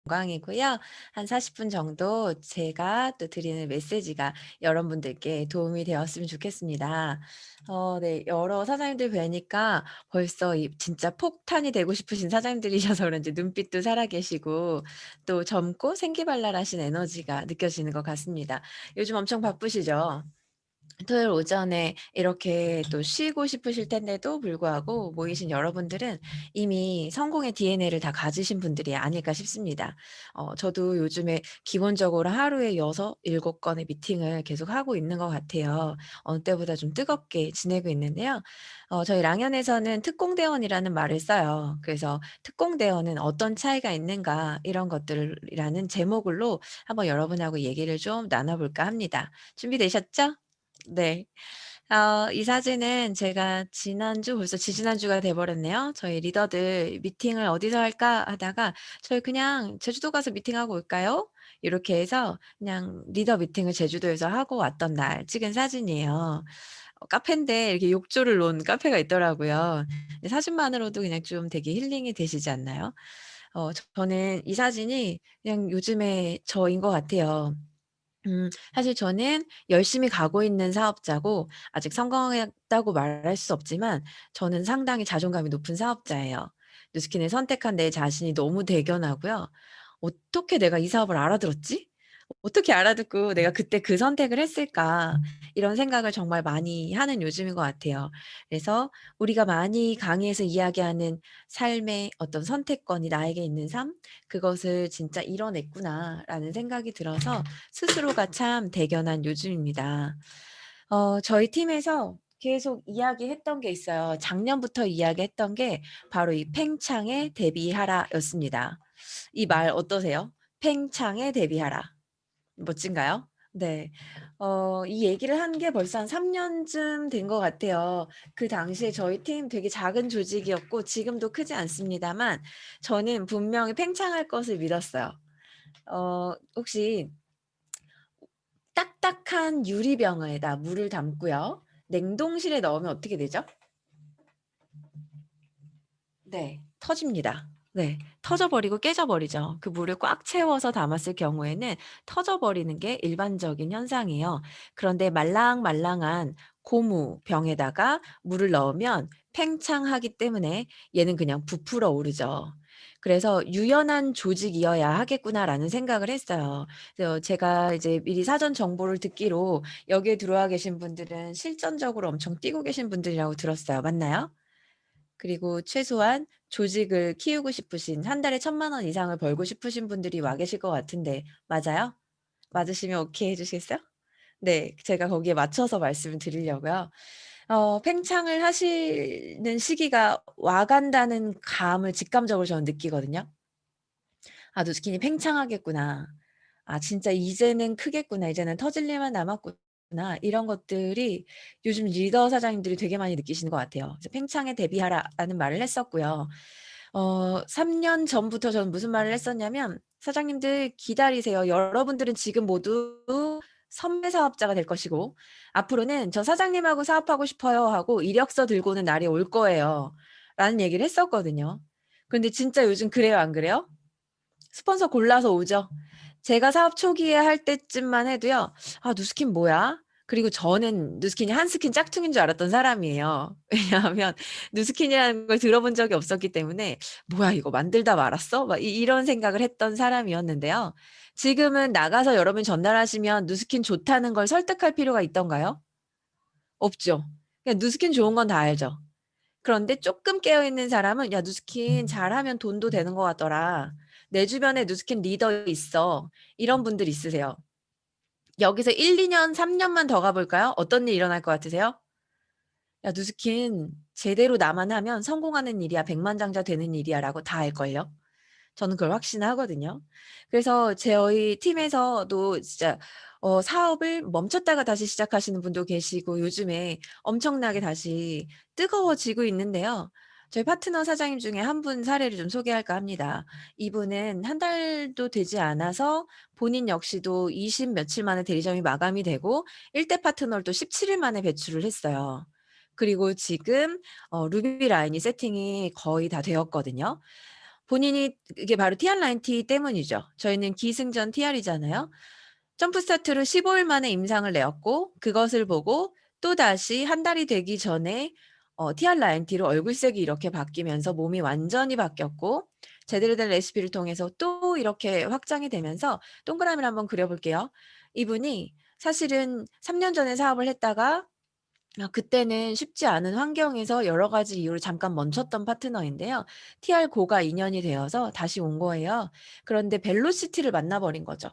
영광이고요. 한 40분 정도 제가 또 드리는 메시지가 여러분들께 도움이 되었으면 좋겠습니다. 네. 여러 사장님들 뵈니까 벌써 이 진짜 폭탄이 되고 싶으신 사장님들이셔서 그런지 눈빛도 살아계시고 또 젊고 생기발랄하신 에너지가 느껴지는 것 같습니다. 요즘 엄청 바쁘시죠? 토요일 오전에 이렇게 또 쉬고 싶으실 텐데도 불구하고 모이신 여러분들은 이미 성공의 DNA를 다 가지신 분들이 아닐까 싶습니다. 저도 요즘에 기본적으로 하루에 6-7 건의 미팅을 계속하고 있는 것 같아요. 어느 때보다 좀 뜨겁게 지내고 있는데요. 저희 랑연에서는 특공대원이라는 말을 써요. 그래서 특공대원은 어떤 차이가 있는가 이런 것들이라는 제목으로 한번 여러분하고 얘기를 좀 나눠 볼까 합니다. 준비되셨죠? 네. 이 사진은 제가 지난주 벌써 지지난주가 돼 버렸네요. 저희 리더들 "미팅을 어디서 할까?" 하다가 "저희 그냥 제주도 가서 미팅하고 올까요?" 이렇게 해서 그냥 리더 미팅을 제주도에서 하고 왔던 날 찍은 사진이에요. 카페인데 이렇게 욕조를 놓은 카페가 있더라고요. 근데 사진만으로도 그냥 좀 되게 힐링이 되시지 않나요? 저는 이 사진이 그냥 요즘의 저인 것 같아요. 사실 저는 열심히 가고 있는 사업자고 아직 성공했다고 말할 수 없지만 저는 상당히 자존감이 높은 사업자예요. 뉴스킨을 선택한 내 자신이 너무 대견하고요. '어떻게 내가 이 사업을 알아들었지? 어떻게 알아듣고 내가 그때 그 선택을 했을까?' 이런 생각을 정말 많이 하는 요즘인 것 같아요. 그래서 우리가 많이 강의에서 이야기하는 삶의 어떤 선택권이 나에게 있는 삶, 그것을 진짜 이뤄냈구나라는 생각이 들어서 스스로가 참 대견한 요즘입니다. 저희 팀에서 계속 이야기했던 게 있어요. 작년부터 이야기했던 게 바로 이 "팽창에 대비하라."였습니다. 이 말 어떠세요? "팽창에 대비하라." 멋진가요? 네. 이 얘기를 한 게 벌써 한 3 년쯤 된 것 같아요. 그 당시에 저희 팀 되게 작은 조직이었고 지금도 크지 않습니다만 저는 분명히 팽창할 것을 믿었어요. 혹시 딱딱한 유리병에다 물을 담고요. 냉동실에 넣으면 어떻게 되죠? 네. 터집니다. 네. 터져 버리고 깨져 버리죠. 그 물을 꽉 채워서 담았을 경우에는 터져 버리는 게 일반적인 현상이에요. 그런데 말랑말랑한 고무 병에다가 물을 넣으면 팽창하기 때문에 얘는 그냥 부풀어 오르죠. 그래서 '유연한 조직이어야 하겠구나.'라는 생각을 했어요. 그래서 제가 이제 미리 사전 정보를 듣기로 여기에 들어와 계신 분들은 실전적으로 엄청 뛰고 계신 분들이라고 들었어요. 맞나요? 그리고 최소한 조직을 키우고 싶으신 한 달에 1,000,000원 이상을 벌고 싶으신 분들이 와 계실 것 같은데 맞아요? 맞으시면 오케이 해 주시겠어요? 네. 제가 거기에 맞춰서 말씀을 드리려고요. 팽창을 하시는 시기가 와 간다는 감을 직감적으로 저는 느끼거든요. '아 누스킨이 팽창하겠구나. 아 진짜 이제는 크겠구나. 이제는 터질 일만 남았구나.' 이런 것들이 요즘 리더 사장님들이 되게 많이 느끼시는 것 같아요. 그래서 "팽창에 대비하라."라는 말을 했었고요. 3년 전부터 저는 무슨 말을 했었냐면 "사장님들 기다리세요. 여러분들은 지금 모두 선배 사업자가 될 것이고 앞으로는 '저 사장님하고 사업하고 싶어요.' 하고 이력서 들고 오는 날이 올 거예요." 라는 얘기를 했었거든요. 근데 진짜 요즘 그래요, 안 그래요? 스폰서 골라서 오죠. 제가 사업 초기에 할 때쯤만 해도요. '아 누스킨 뭐야?' 그리고 저는 누스킨이 한스킨 짝퉁인 줄 알았던 사람이에요. 왜냐하면 누스킨이라는 걸 들어본 적이 없었기 때문에 '뭐야 이거 만들다 말았어?' 막 이런 생각을 했던 사람이었는데요. 지금은 나가서 여러분이 전달하시면 누스킨 좋다는 걸 설득할 필요가 있던가요? 없죠. 그냥 누스킨 좋은 건 다 알죠. 그런데 쪼끔 깨어 있는 사람은 "야 누스킨 잘하면 돈도 되는 것 같더라. 내 주변에 누스킨 리더 있어." 이런 분들 있으세요. 여기서 1-2 년, 3 년만 더 가 볼까요? 어떤 일이 일어날 것 같으세요? "야 누스킨 제대로 나만 하면 성공하는 일이야. 백만장자 되는 일이야."라고 다 알걸요. 저는 그걸 확신하거든요. 그래서 저희 팀에서도 진짜 사업을 멈췄다가 다시 시작하시는 분도 계시고 요즘에 엄청나게 다시 뜨거워지고 있는데요. 저희 파트너 사장님 중에 한 분 사례를 좀 소개할까 합니다. 이분은 한 달도 되지 않아서 본인 역시도 20 며칠 만에 대리점이 마감이 되고 1대 파트너를 또 17일 만에 배출을 했어요. 그리고 지금 루비 라인이 세팅이 거의 다 되었거든요. 본인이 이게 바로 TR90 때문이죠. 저희는 기승전 TR이잖아요. 점프 스타트로 15일 만에 임상을 내었고 그것을 보고 또다시 한 달이 되기 전에 TR90로 얼굴색이 이렇게 바뀌면서 몸이 완전히 바뀌었고 제대로 된 레시피를 통해서 또 이렇게 확장이 되면서 동그라미를 한번 그려 볼게요. 이분이 사실은 3년 전에 사업을 했다가 그때는 쉽지 않은 환경에서 여러 가지 이유로 잠깐 멈췄던 파트너인데요. TR 고가 인연이 되어서 다시 온 거예요. 그런데 벨로시티를 만나 버린 거죠.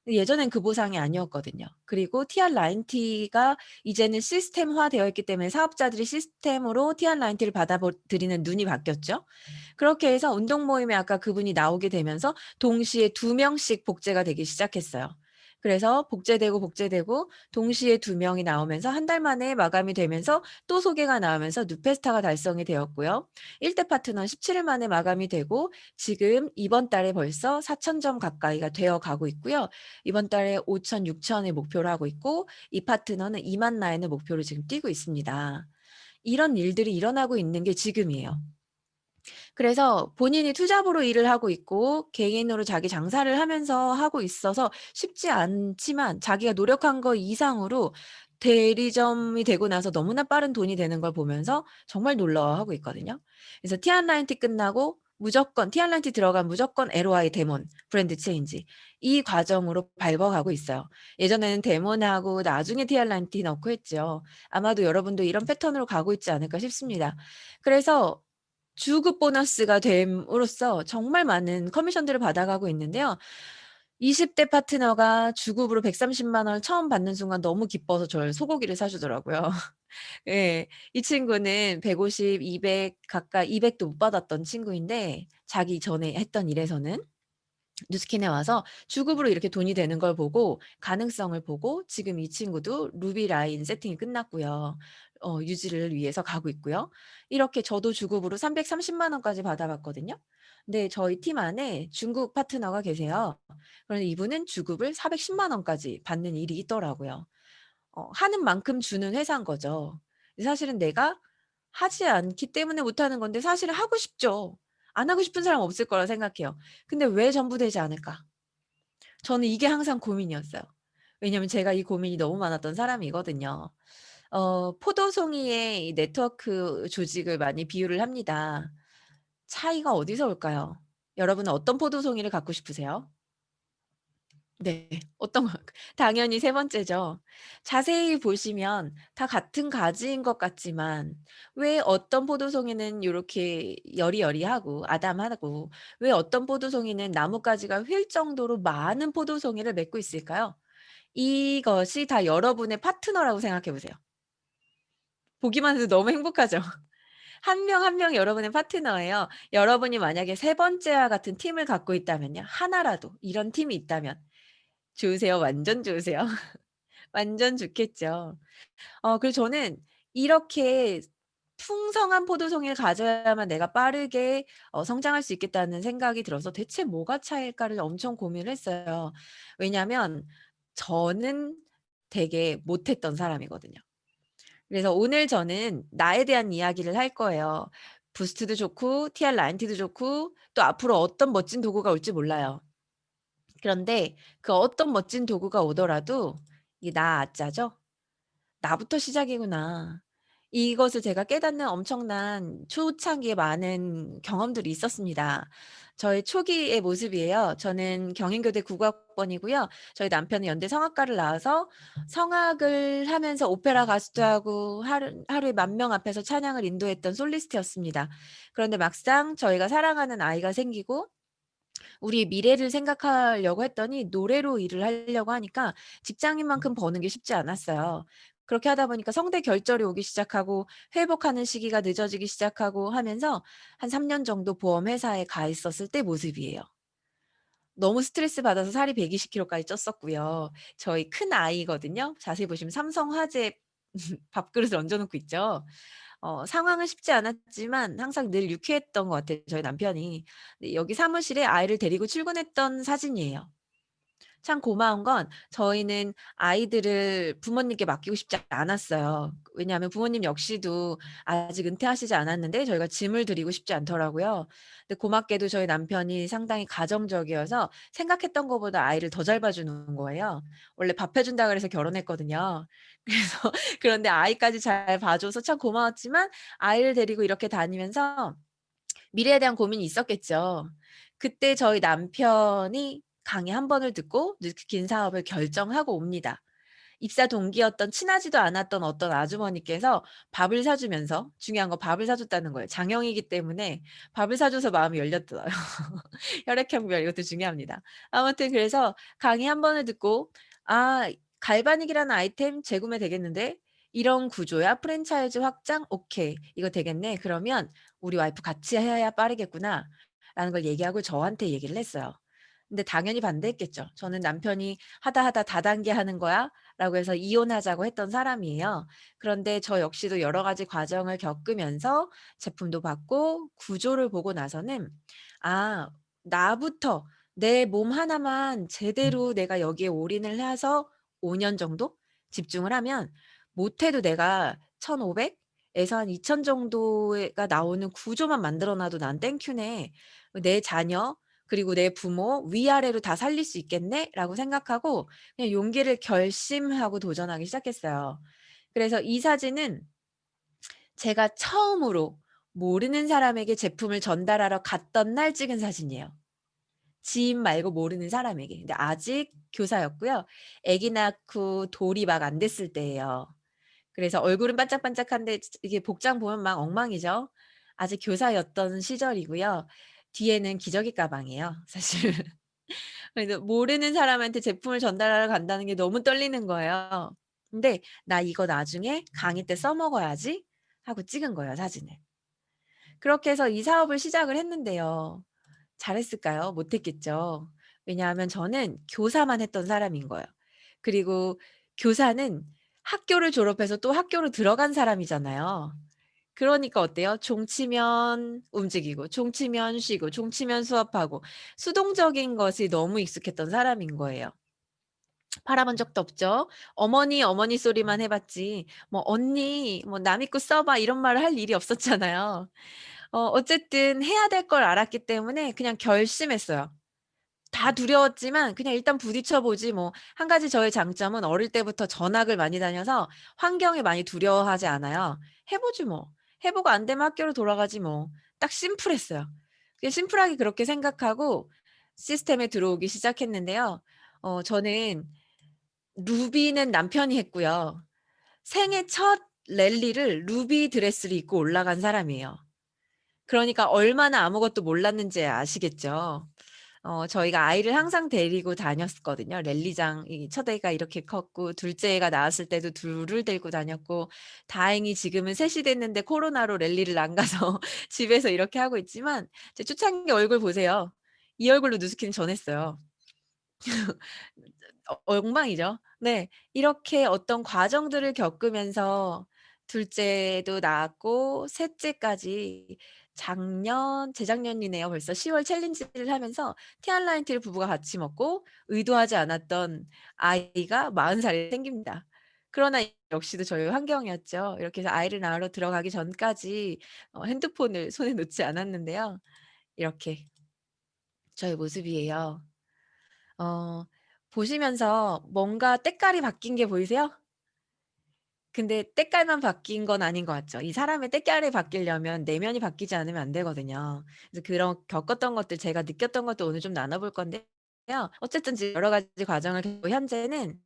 예전엔 그 보상이 아니었거든요. 그리고 TR90가 이제는 시스템화되어 있기 때문에 사업자들이 시스템으로 TR90를 받아들이는 눈이 바뀌었죠. 그렇게 해서 운동 모임에 아까 그분이 나오게 되면서 동시에 2명씩 복제가 되기 시작했어요. 그래서 복제되고 동시에 2명이 나오면서 한 달 만에 마감이 되면서 또 소개가 나오면서 뉴페스타가 달성이 되었고요. 1대 파트너는 17일 만에 마감이 되고 지금 이번 달에 벌써 4,000점 가까이가 되어 가고 있고요. 이번 달에 5,000, 6,000을 목표로 하고 있고 이 파트너는 2만 라인을 목표로 지금 뛰고 있습니다. 이런 일들이 일어나고 있는 게 지금이에요. 그래서 본인이 투잡으로 일을 하고 있고 개인으로 자기 장사를 하면서 하고 있어서 쉽지 않지만 자기가 노력한 거 이상으로 대리점이 되고 나서 너무나 빠른 돈이 되는 걸 보면서 정말 놀라워하고 있거든요. 그래서 TR90 끝나고 무조건 TR90 들어간 무조건 LOI 데몬 브랜드 체인지 이 과정으로 밟아가고 있어요. 예전에는 데몬하고 나중에 TR90 넣고 했죠. 아마도 여러분도 이런 패턴으로 가고 있지 않을까 싶습니다. 그래서 주급 보너스가 됨으로써 정말 많은 커미션들을 받아가고 있는데요. 20대 파트너가 주급으로 130만 원을 처음 받는 순간 너무 기뻐서 저를 소고기를 사 주더라고요. 예. 이 친구는 150, 200 가까이 200도 못 받았던 친구인데 자기 전에 했던 일에서는 뉴스킨에 와서 주급으로 이렇게 돈이 되는 걸 보고 가능성을 보고 지금 이 친구도 루비 라인 세팅이 끝났고요. 유지를 위해서 가고 있고요. 이렇게 저도 주급으로 330만 원까지 받아봤거든요. 근데 저희 팀 안에 중국 파트너가 계세요. 그런데 이분은 주급을 410만 원까지 받는 일이 있더라고요. 하는 만큼 주는 회사인 거죠. 사실은 내가 하지 않기 때문에 못하는 건데 사실은 하고 싶죠. 안 하고 싶은 사람 없을 거라 생각해요. 근데 왜 전부되지 않을까? 저는 이게 항상 고민이었어요. 왜냐하면 제가 이 고민이 너무 많았던 사람이거든요. 포도송이의 이 네트워크 조직을 많이 비유를 합니다. 차이가 어디서 올까요? 여러분은 어떤 포도송이를 갖고 싶으세요? 네. 어떤 거 당연히 세 번째죠. 자세히 보시면 다 같은 가지인 것 같지만 왜 어떤 포도송이는 요렇게 여리여리하고 아담하고 왜 어떤 포도송이는 나뭇가지가 휠 정도로 많은 포도송이를 맺고 있을까요? 이것이 다 여러분의 파트너라고 생각해 보세요. 보기만 해도 너무 행복하죠. 한 명 한 명이 여러분의 파트너예요. 여러분이 만약에 세 번째와 같은 팀을 갖고 있다면요. 하나라도 이런 팀이 있다면 좋으세요? 완전 좋으세요? 완전 좋겠죠. 그래서 저는 이렇게 풍성한 포도송이를 가져야만 내가 빠르게 성장할 수 있겠다는 생각이 들어서 '대체 뭐가 차이일까.'를 엄청 고민을 했어요. 왜냐하면 저는 되게 못했던 사람이거든요. 그래서 오늘 저는 나에 대한 이야기를 할 거예요. 부스트도 좋고 TR90도 좋고 또 앞으로 어떤 멋진 도구가 올지 몰라요. 그런데 그 어떤 멋진 도구가 오더라도 이게 나 아짜죠? '나부터 시작이구나.' 이것을 제가 깨닫는 엄청난 초창기에 많은 경험들이 있었습니다. 저의 초기의 모습이에요. 저는 경인교대 국악번이고요. 저희 남편은 연대 성악과를 나와서 성악을 하면서 오페라 가수도 하고 하루에 10,000명 앞에서 찬양을 인도했던 솔리스트였습니다. 그런데 막상 저희가 사랑하는 아이가 생기고 우리의 미래를 생각하려고 했더니 노래로 일을 하려고 하니까 직장인만큼 버는 게 쉽지 않았어요. 그렇게 하다 보니까 성대 결절이 오기 시작하고 회복하는 시기가 늦어지기 시작하고 하면서 한 3년 정도 보험회사에 가 있었을 때 모습이에요. 너무 스트레스 받아서 살이 120 킬로까지 쪘었고요. 저희 큰아이거든요. 자세히 보시면 삼성화재 밥그릇을 얹어 놓고 있죠. 상황은 쉽지 않았지만 항상 늘 유쾌했던 것 같아요, 저희 남편이. 네, 여기 사무실에 아이를 데리고 출근했던 사진이에요. 참 고마운 건 저희는 아이들을 부모님께 맡기고 싶지 않았어요. 왜냐하면 부모님 역시도 아직 은퇴하시지 않았는데 저희가 짐을 드리고 싶지 않더라고요. 근데 고맙게도 저희 남편이 상당히 가정적이어서 생각했던 것보다 아이를 더 잘 봐주는 거예요. 원래 밥 해 준다 그래서 결혼했거든요. 그래서 그런데 아이까지 잘 봐 줘서 참 고마웠지만 아이를 데리고 이렇게 다니면서 미래에 대한 고민이 있었겠죠. 그때 저희 남편이 강의 한 번을 듣고 이제 그 긴 사업을 결정하고 옵니다. 입사 동기였던 친하지도 않았던 어떤 아주머니께서 밥을 사 주면서 중요한 건 밥을 사 줬다는 거예요. 장영이기 때문에 밥을 사 줘서 마음이 열렸어요. 혈액형별 이것도 중요합니다. 아무튼 그래서 강의 한 번을 듣고 '아 갈바닉이라는 아이템 재구매 되겠는데? 이런 구조야? 프랜차이즈 확장? 오케이. 이거 되겠네. 그러면 우리 와이프 같이 해야 빠르겠구나.'라는 걸 얘기하고 저한테 얘기를 했어요. 근데 당연히 반대했겠죠. 저는 남편이 "하다 하다 다단계 하는 거야?"라고 해서 이혼하자고 했던 사람이에요. 그런데 저 역시도 여러 가지 과정을 겪으면서 제품도 받고 구조를 보고 나서는 '아 나부터 내 몸 하나만 제대로 내가 여기에 올인을 해서 5년 정도 집중을 하면 못해도 내가 1,500 에서 한 2,000 정도가 나오는 구조만 만들어 놔도 난 땡큐네. 내 자녀 그리고 내 부모 위아래로 다 살릴 수 있겠네.'라고 생각하고 그냥 용기를 결심하고 도전하기 시작했어요. 그래서 이 사진은 제가 처음으로 모르는 사람에게 제품을 전달하러 갔던 날 찍은 사진이에요. 지인 말고 모르는 사람에게. 근데 아직 교사였고요. 아기 낳고 돌이 막 안 됐을 때예요. 그래서 얼굴은 반짝반짝한데 이게 복장 보면 막 엉망이죠. 아직 교사였던 시절이고요. 뒤에는 기저귀 가방이에요 사실. 그래서 모르는 사람한테 제품을 전달하러 간다는 게 너무 떨리는 거예요. 근데 '나 이거 나중에 강의 때 써 먹어야지.' 하고 찍은 거예요 사진을. 그렇게 해서 이 사업을 시작을 했는데요. 잘했을까요? 못했겠죠. 왜냐하면 저는 교사만 했던 사람인 거예요. 그리고 교사는 학교를 졸업해서 또 학교로 들어간 사람이잖아요. 그러니까 어때요? 종 치면 움직이고 종 치면 쉬고 종 치면 수업하고 수동적인 것이 너무 익숙했던 사람인 거예요. 팔아본 적도 없죠. 어머니, 어머니 소리만 해 봤지 뭐 "언니 뭐 남 믿고 써 봐." 이런 말을 할 일이 없었잖아요. 어쨌든 해야 될 걸 알았기 때문에 그냥 결심했어요. 다 두려웠지만 그냥 일단 부딪혀 보지 뭐. 한 가지 저의 장점은 어릴 때부터 전학을 많이 다녀서 환경을 많이 두려워하지 않아요. 해 보지 뭐. 해 보고 안 되면 학교로 돌아가지 뭐. 딱 심플했어요. 그냥 심플하게 그렇게 생각하고 시스템에 들어오기 시작했는데요. 저는 루비는 남편이 했고요. 생애 첫 랠리를 루비 드레스를 입고 올라간 사람이에요. 그러니까 얼마나 아무것도 몰랐는지 아시겠죠. 저희가 아이를 항상 데리고 다녔거든요. 랠리장 이 첫 애가 이렇게 컸고 둘째 애가 낳았을 때도 둘을 데리고 다녔고 다행히 지금은 셋이 됐는데 코로나로 랠리를 안 가서 집에서 이렇게 하고 있지만 제 초창기 얼굴 보세요. 이 얼굴로 누스키는 전했어요. 엉망이죠. 네. 이렇게 어떤 과정들을 겪으면서 둘째도 낳았고 셋째까지 작년 재작년이네요. 벌써 10월 챌린지를 하면서 티알라인티를 부부가 같이 먹고 의도하지 않았던 아이가 40 살에 생깁니다. 그러나 역시도 저희 환경이었죠. 이렇게 해서 아이를 낳으러 들어가기 전까지 핸드폰을 손에 놓지 않았는데요. 이렇게 저의 모습이에요. 어 보시면서 뭔가 때깔이 바뀐 게 보이세요? 근데 때깔만 바뀐 건 아닌 것 같죠. 이 사람의 때깔이 바뀌려면 내면이 바뀌지 않으면 안 되거든요. 그래서 그런 겪었던 것들 제가 느꼈던 것도 오늘 좀 나눠 볼 건데요. 어쨌든 지금 여러 가지 과정을 겪고 현재는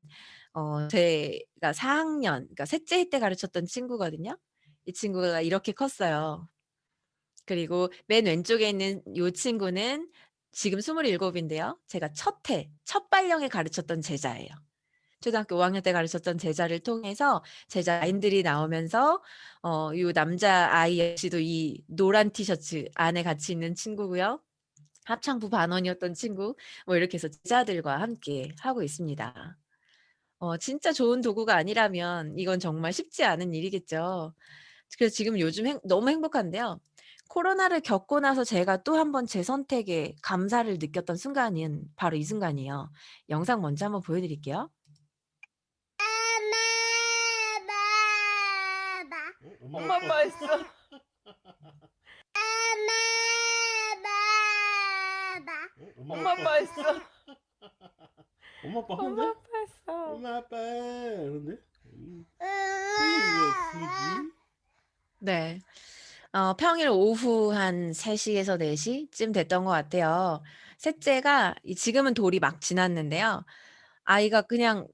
제가 4 학년 그러니까 셋째 때 가르쳤던 친구거든요. 이 친구가 이렇게 컸어요. 그리고 맨 왼쪽에 있는 요 친구는 지금 27 인데요. 제가 첫 발령에 가르쳤던 제자예요. 초등학교 5 학년 때 가르쳤던 제자를 통해서 제자인들이 나오면서 요 남자아이 역시도 이 노란 티셔츠 안에 같이 있는 친구고요. 합창부 반원이었던 친구 뭐 이렇게 해서 제자들과 함께 하고 있습니다. 진짜 좋은 도구가 아니라면 이건 정말 쉽지 않은 일이겠죠. 그래서 지금 요즘 너무 행복한데요. 코로나를 겪고 나서 제가 또 한 번 제 선택에 감사를 느꼈던 순간은 바로 이 순간이에요. 영상 먼저 한번 보여 드릴게요. 엄마 엄마 아빠 아빠 했어. 엄마 엄마 아빠 아빠 했어. 엄마 아빠 엄마 하는데? 아빠 했어. 엄마 아빠 그런데? 왜 그러지? 네. 평일 오후 한 3 시에서 4 시쯤 됐던 것 같아요. 셋째가 지금은 돌이 막 지났는데요. 아이가 그냥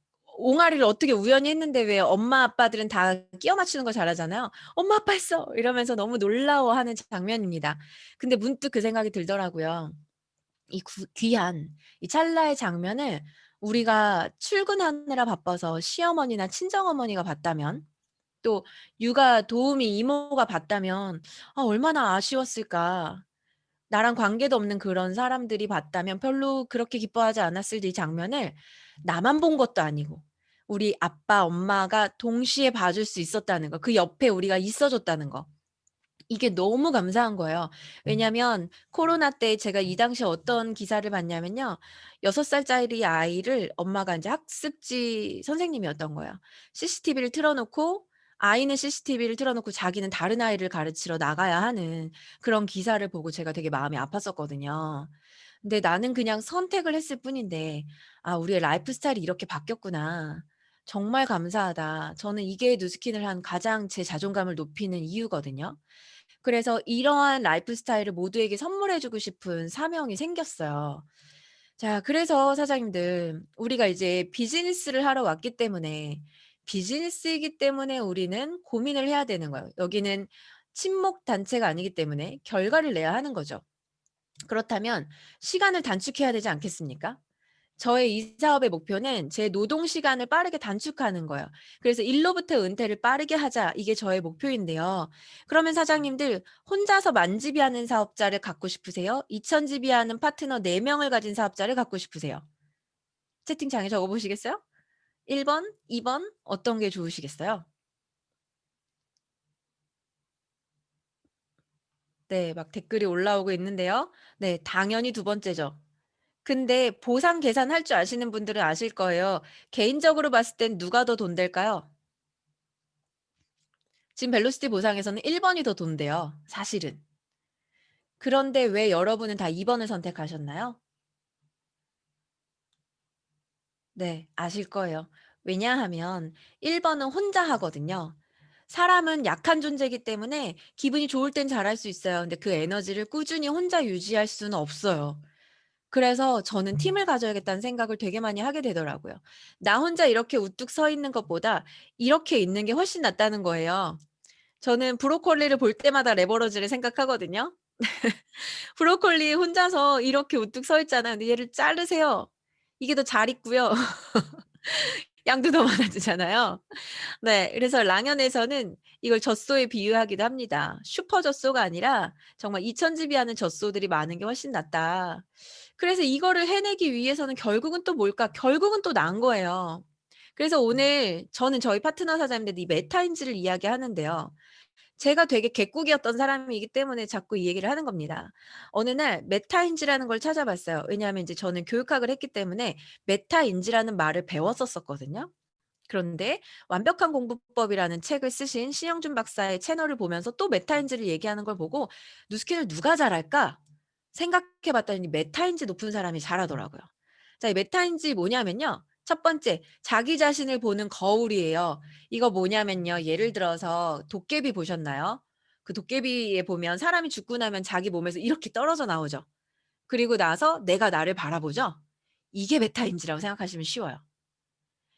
옹알이를 어떻게 우연히 했는데 왜 엄마 아빠들은 다 끼워 맞추는 걸 잘하잖아요. "엄마 아빠 했어." 이러면서 너무 놀라워하는 장면입니다. 근데 문득 그 생각이 들더라고요. 이 귀한 이 찰나의 장면을 우리가 출근하느라 바빠서 시어머니나 친정어머니가 봤다면, 또 육아 도우미 이모가 봤다면 얼마나 아쉬웠을까. 나랑 관계도 없는 그런 사람들이 봤다면 별로 그렇게 기뻐하지 않았을 이 장면을 나만 본 것도 아니고 우리 아빠, 엄마가 동시에 봐줄 수 있었다는 거, 그 옆에 우리가 있어 줬다는 거. 이게 너무 감사한 거예요. 왜냐면 코로나 때 제가 이 당시에 어떤 기사를 봤냐면요. 6 살짜리 아이를 엄마가 인제 학습지 선생님이었던 거예요. CCTV를 틀어 놓고, 아이는 CCTV를 틀어 놓고 자기는 다른 아이를 가르치러 나가야 하는 그런 기사를 보고 제가 되게 마음이 아팠었거든요. 근데 나는 그냥 선택을 했을 뿐인데 '아 우리의 라이프 스타일이 이렇게 바뀌었구나. 정말 감사하다.' 저는 이게 누스킨을 한 가장 제 자존감을 높이는 이유거든요. 그래서 이러한 라이프 스타일을 모두에게 선물해 주고 싶은 사명이 생겼어요. 자, 그래서 사장님들, 우리가 이제 비즈니스를 하러 왔기 때문에, 비즈니스이기 때문에 우리는 고민을 해야 되는 거예요. 여기는 친목 단체가 아니기 때문에 결과를 내야 하는 거죠. 그렇다면 시간을 단축해야 되지 않겠습니까? 저의 이 사업의 목표는 제 노동 시간을 빠르게 단축하는 거예요. 그래서 '일로부터 은퇴를 빠르게 하자.' 이게 저의 목표인데요. 그러면 사장님들, 혼자서 만지비하는 사업자를 갖고 싶으세요? 2,000지비하는 파트너 4 명을 가진 사업자를 갖고 싶으세요? 채팅창에 적어 보시겠어요? 1 번, 2번 어떤 게 좋으시겠어요? 네, 막 댓글이 올라오고 있는데요. 네, 당연히 두 번째죠. 근데 보상 계산할 줄 아시는 분들은 아실 거예요. 개인적으로 봤을 땐 누가 더 돈 될까요? 지금 벨로시티 보상에서는 1 번이 더 돈대요, 사실은. 그런데 왜 여러분은 다 2 번을 선택하셨나요? 네, 아실 거예요. 왜냐하면 1 번은 혼자 하거든요. 사람은 약한 존재이기 때문에 기분이 좋을 땐 잘할 수 있어요. 근데 그 에너지를 꾸준히 혼자 유지할 수는 없어요. 그래서 저는 팀을 가져야겠다는 생각을 되게 많이 하게 되더라고요. 나 혼자 이렇게 우뚝 서 있는 것보다 이렇게 있는 게 훨씬 낫다는 거예요. 저는 브로콜리를 볼 때마다 레버러지를 생각하거든요. 브로콜리 혼자서 이렇게 우뚝 서 있잖아요. 근데 얘를 자르세요. 이게 더 잘 익고요. 양도 더 많아지잖아요. 네. 그래서 랑연에서는 이걸 젖소에 비유하기도 합니다. 슈퍼 젖소가 아니라 정말 2,000 지비 하는 젖소들이 많은 게 훨씬 낫다. 그래서 이거를 해내기 위해서는 결국은 또 뭘까? 결국은 또 난 거예요. 그래서 오늘 저는 저희 파트너 사장님들 이 메타인지를 이야기하는데요. 제가 되게 객국이었던 사람이기 때문에 자꾸 이 얘기를 하는 겁니다. 어느 날 메타인지라는 걸 찾아봤어요. 왜냐하면 이제 저는 교육학을 했기 때문에 메타인지라는 말을 배웠었거든요. 그런데 완벽한 공부법이라는 책을 쓰신 신영준 박사의 채널을 보면서 또 메타인지를 얘기하는 걸 보고 '누스킨을 누가 잘할까?' 생각해 봤더니 메타인지 높은 사람이 잘하더라고요. 자, 이 메타인지 뭐냐면요. 첫 번째, 자기 자신을 보는 거울이에요. 이거 뭐냐면요. 예를 들어서 도깨비 보셨나요? 그 도깨비에 보면 사람이 죽고 나면 자기 몸에서 이렇게 떨어져 나오죠. 그리고 나서 내가 나를 바라보죠. 이게 메타인지라고 생각하시면 쉬워요.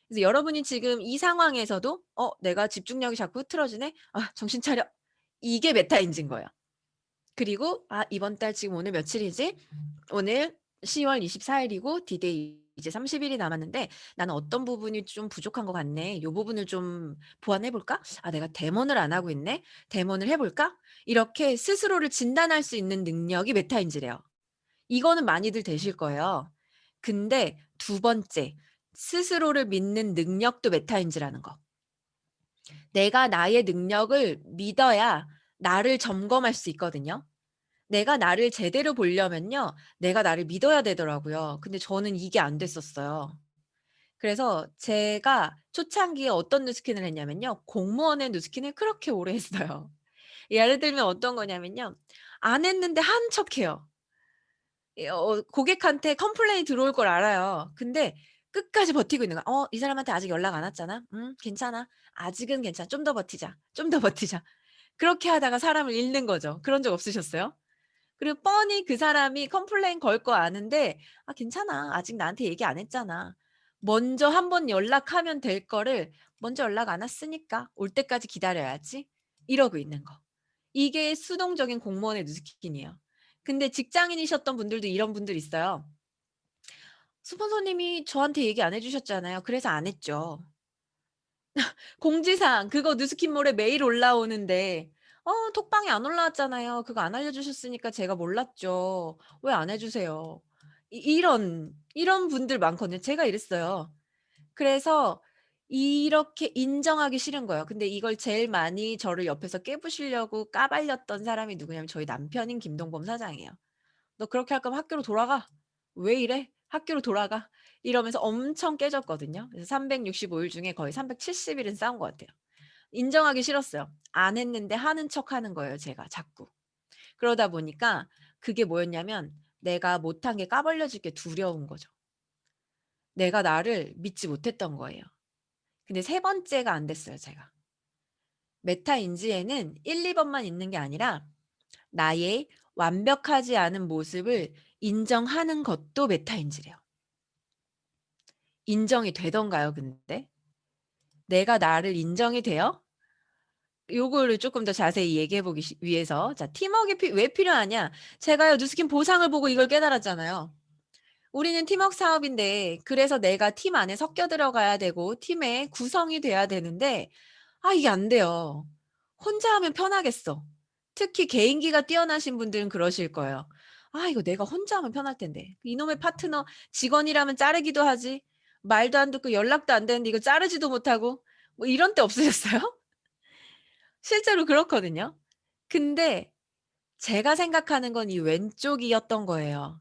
그래서 여러분이 지금 이 상황에서도 '내가 집중력이 자꾸 흐트러지네. 아 정신 차려.' 이게 메타인지인 거예요. 그리고 '아 이번 달 지금 오늘 며칠이지? 오늘 10월 24 일이고 디데이 이제 30 일이 남았는데 나는 어떤 부분이 좀 부족한 것 같네. 요 부분을 좀 보완해 볼까? 아 내가 대면을 안 하고 있네. 대면을 해 볼까?' 이렇게 스스로를 진단할 수 있는 능력이 메타인지래요. 이거는 많이들 되실 거예요. 근데 두 번째, 스스로를 믿는 능력도 메타인지라는 거. 내가 나의 능력을 믿어야 나를 점검할 수 있거든요. 내가 나를 제대로 보려면요. 내가 나를 믿어야 되더라고요. 근데 저는 이게 안 됐었어요. 그래서 제가 초창기에 어떤 누스킨을 했냐면요. 공무원의 누스킨을 그렇게 오래 했어요. 예를 들면 어떤 거냐면요. 안 했는데 한 척해요. 고객한테 컴플레인이 들어올 걸 알아요. 근데 끝까지 버티고 있는 거야. 이 사람한테 아직 연락 안 왔잖아. 괜찮아. 아직은 괜찮아. 좀 더 버티자. 좀 더 버티자." 그렇게 하다가 사람을 잃는 거죠. 그런 적 없으셨어요? 그리고 뻔히 그 사람이 컴플레인 걸 거 아는데 "아 괜찮아. 아직 나한테 얘기 안 했잖아." 먼저 한번 연락하면 될 거를 "먼저 연락 안 왔으니까 올 때까지 기다려야지." 이러고 있는 거. 이게 수동적인 공무원의 누스킨이에요. 근데 직장인이셨던 분들도 이런 분들 있어요. "스폰서님이 저한테 얘기 안 해 주셨잖아요. 그래서 안 했죠." 공지사항 그거 누스킨몰에 메일 올라오는데 톡방에 안 올라왔잖아요. 그거 안 알려주셨으니까 제가 몰랐죠. 왜 안 해 주세요?" 이런 분들 많거든요. 제가 이랬어요. 그래서 이렇게 인정하기 싫은 거예요. 근데 이걸 제일 많이 저를 옆에서 깨부시려고 까발렸던 사람이 누구냐면 저희 남편인 김동범 사장이에요. "너 그렇게 할 거면 학교로 돌아가. 왜 이래? 학교로 돌아가." 이러면서 엄청 깨졌거든요. 그래서 365일 중에 거의 370 일은 싸운 것 같아요. 인정하기 싫었어요. 안 했는데 하는 척하는 거예요 제가 자꾸. 그러다 보니까 그게 뭐였냐면 내가 못한 게 까발려질 게 두려운 거죠. 내가 나를 믿지 못했던 거예요. 근데 세 번째가 안 됐어요 제가. 메타 인지에는 1-2 번만 있는 게 아니라 나의 완벽하지 않은 모습을 인정하는 것도 메타 인지래요. 인정이 되던가요 근데? 내가 나를 인정이 돼요? 요거를 쪼끔 더 자세히 얘기해 보기 위해서 자 팀워크가 왜 필요하냐? 제가요 누스킨 보상을 보고 이걸 깨달았잖아요. 우리는 팀워크 사업인데 그래서 내가 팀 안에 섞여 들어가야 되고 팀의 구성이 돼야 되는데 이게 안 돼요. 혼자 하면 편하겠어. 특히 개인기가 뛰어나신 분들은 그러실 거예요. 이거 내가 혼자 하면 편할 텐데. 이놈의 파트너 직원이라면 자르기도 하지. 말도 안 듣고 연락도 안 되는데 이거 자르지도 못하고." 뭐 이런 때 없으셨어요? 실제로 그렇거든요. 근데 제가 생각하는 건 이 왼쪽이었던 거예요.